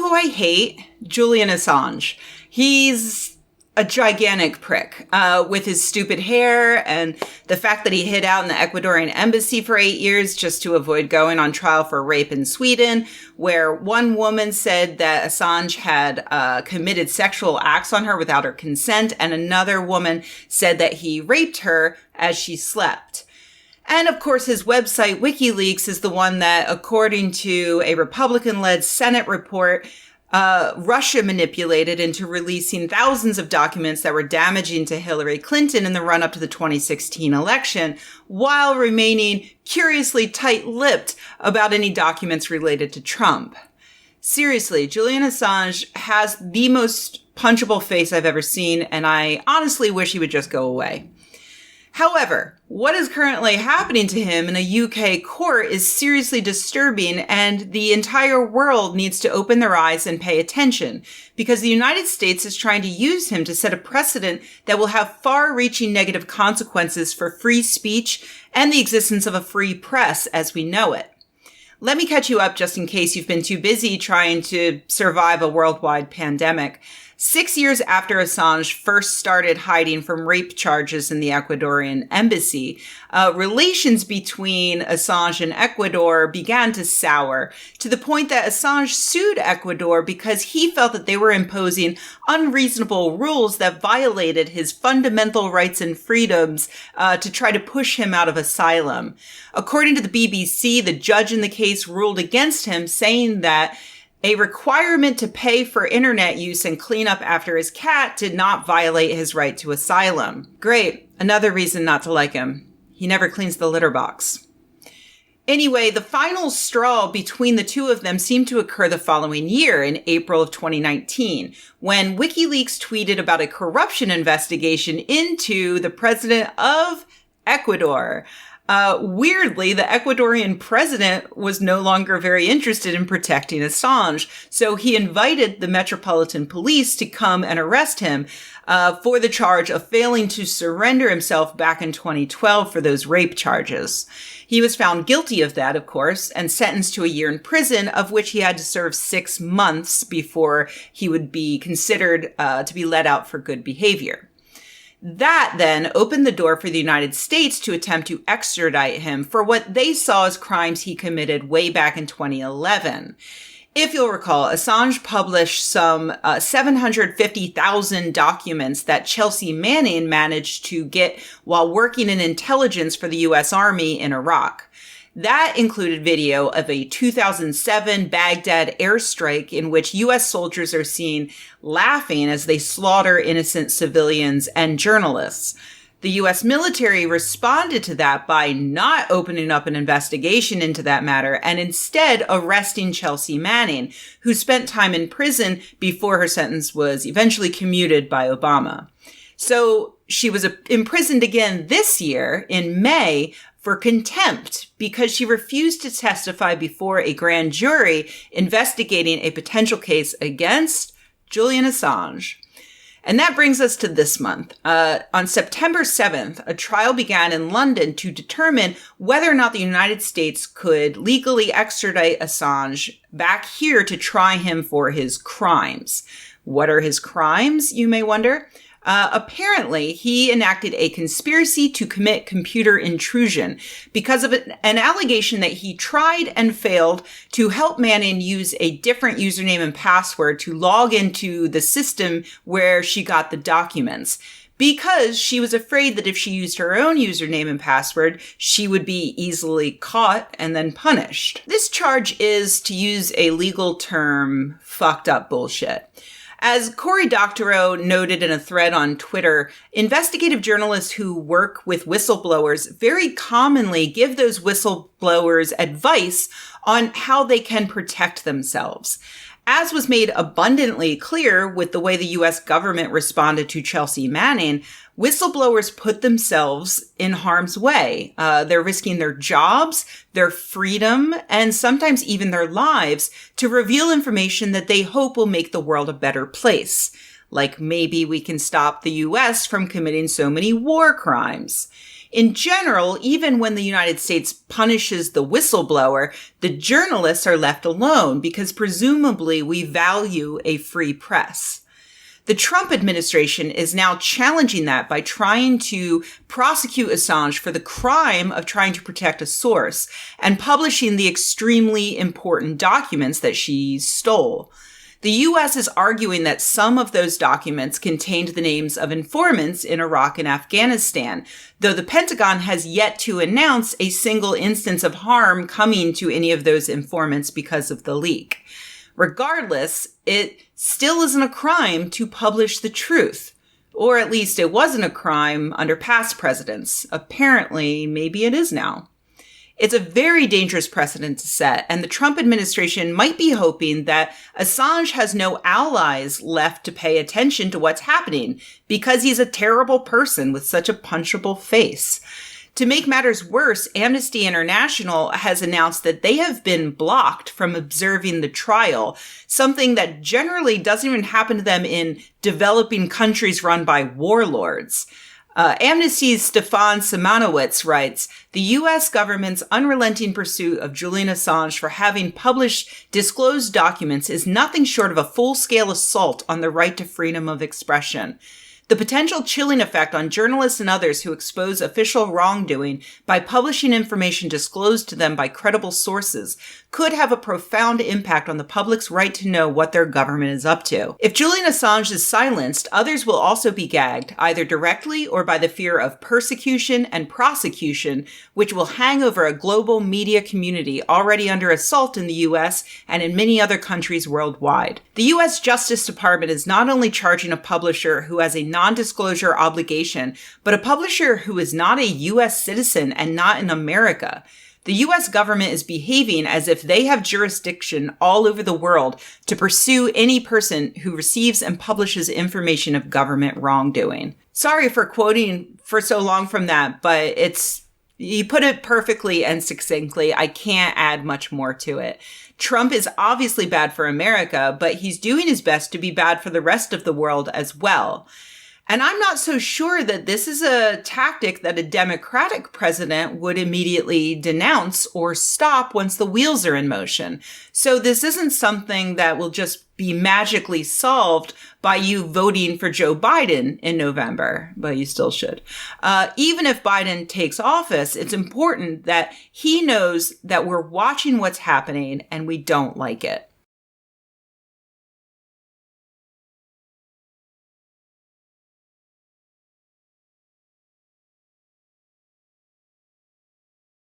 who I hate? Julian Assange. He's a gigantic prick with his stupid hair and the fact that he hid out in the Ecuadorian embassy for 8 years just to avoid going on trial for rape in Sweden, where one woman said that Assange had committed sexual acts on her without her consent, and another woman said that he raped her as she slept. And of course, his website, WikiLeaks, is the one that, according to a Republican-led Senate report, Russia manipulated into releasing thousands of documents that were damaging to Hillary Clinton in the run-up to the 2016 election, while remaining curiously tight-lipped about any documents related to Trump. Seriously, Julian Assange has the most punchable face I've ever seen, and I honestly wish he would just go away. However, what is currently happening to him in a UK court is seriously disturbing, and the entire world needs to open their eyes and pay attention, because the United States is trying to use him to set a precedent that will have far-reaching negative consequences for free speech and the existence of a free press as we know it. Let me catch you up just in case you've been too busy trying to survive a worldwide pandemic. 6 years after Assange first started hiding from rape charges in the Ecuadorian embassy, relations between Assange and Ecuador began to sour, to the point that Assange sued Ecuador because he felt that they were imposing unreasonable rules that violated his fundamental rights and freedoms to try to push him out of asylum. According to the BBC, the judge in the case ruled against him, saying that a requirement to pay for internet use and clean up after his cat did not violate his right to asylum. Great. Another reason not to like him. He never cleans the litter box. Anyway, the final straw between the two of them seemed to occur the following year, in April of 2019, when WikiLeaks tweeted about a corruption investigation into the president of Ecuador. Weirdly, the Ecuadorian president was no longer very interested in protecting Assange, so he invited the Metropolitan Police to come and arrest him for the charge of failing to surrender himself back in 2012 for those rape charges. He was found guilty of that, of course, and sentenced to a year in prison, of which he had to serve 6 months before he would be considered to be let out for good behavior. That then opened the door for the United States to attempt to extradite him for what they saw as crimes he committed way back in 2011. If you'll recall, Assange published some 750,000 documents that Chelsea Manning managed to get while working in intelligence for the U.S. Army in Iraq. That included video of a 2007 Baghdad airstrike in which U.S. soldiers are seen laughing as they slaughter innocent civilians and journalists. The U.S. military responded to that by not opening up an investigation into that matter and instead arresting Chelsea Manning, who spent time in prison before her sentence was eventually commuted by Obama. So she was imprisoned again this year in May for contempt because she refused to testify before a grand jury investigating a potential case against Julian Assange. And that brings us to this month. On September 7th, a trial began in London to determine whether or not the United States could legally extradite Assange back here to try him for his crimes. What are his crimes, you may wonder? Apparently, he enacted a conspiracy to commit computer intrusion because of an allegation that he tried and failed to help Manning use a different username and password to log into the system where she got the documents, because she was afraid that if she used her own username and password, she would be easily caught and then punished. This charge is, to use a legal term, fucked up bullshit. As Cory Doctorow noted in a thread on Twitter, investigative journalists who work with whistleblowers very commonly give those whistleblowers advice on how they can protect themselves. As was made abundantly clear with the way the U.S. government responded to Chelsea Manning, whistleblowers put themselves in harm's way. They're risking their jobs, their freedom, and sometimes even their lives to reveal information that they hope will make the world a better place. Like maybe we can stop the U.S. from committing so many war crimes. In general, even when the United States punishes the whistleblower, the journalists are left alone because presumably we value a free press. The Trump administration is now challenging that by trying to prosecute Assange for the crime of trying to protect a source and publishing the extremely important documents that she stole. The U.S. is arguing that some of those documents contained the names of informants in Iraq and Afghanistan, though the Pentagon has yet to announce a single instance of harm coming to any of those informants because of the leak. Regardless, it still isn't a crime to publish the truth. Or at least it wasn't a crime under past presidents. Apparently, maybe it is now. It's a very dangerous precedent to set, and the Trump administration might be hoping that Assange has no allies left to pay attention to what's happening because he's a terrible person with such a punchable face. To make matters worse, Amnesty International has announced that they have been blocked from observing the trial, something that generally doesn't even happen to them in developing countries run by warlords. Amnesty's Stefan Simonowitz writes, the U.S. government's unrelenting pursuit of Julian Assange for having published disclosed documents is nothing short of a full-scale assault on the right to freedom of expression. The potential chilling effect on journalists and others who expose official wrongdoing by publishing information disclosed to them by credible sources could have a profound impact on the public's right to know what their government is up to. If Julian Assange is silenced, others will also be gagged, either directly or by the fear of persecution and prosecution, which will hang over a global media community already under assault in the U.S. and in many other countries worldwide. The U.S. Justice Department is not only charging a publisher who has a non-disclosure obligation, but a publisher who is not a U.S. citizen and not in America. The U.S. government is behaving as if they have jurisdiction all over the world to pursue any person who receives and publishes information of government wrongdoing. Sorry for quoting for so long from that, but you put it perfectly and succinctly. I can't add much more to it. Trump is obviously bad for America, but he's doing his best to be bad for the rest of the world as well. And I'm not so sure that this is a tactic that a Democratic president would immediately denounce or stop once the wheels are in motion. So this isn't something that will just be magically solved by you voting for Joe Biden in November, but you still should. Even if Biden takes office, it's important that he knows that we're watching what's happening and we don't like it.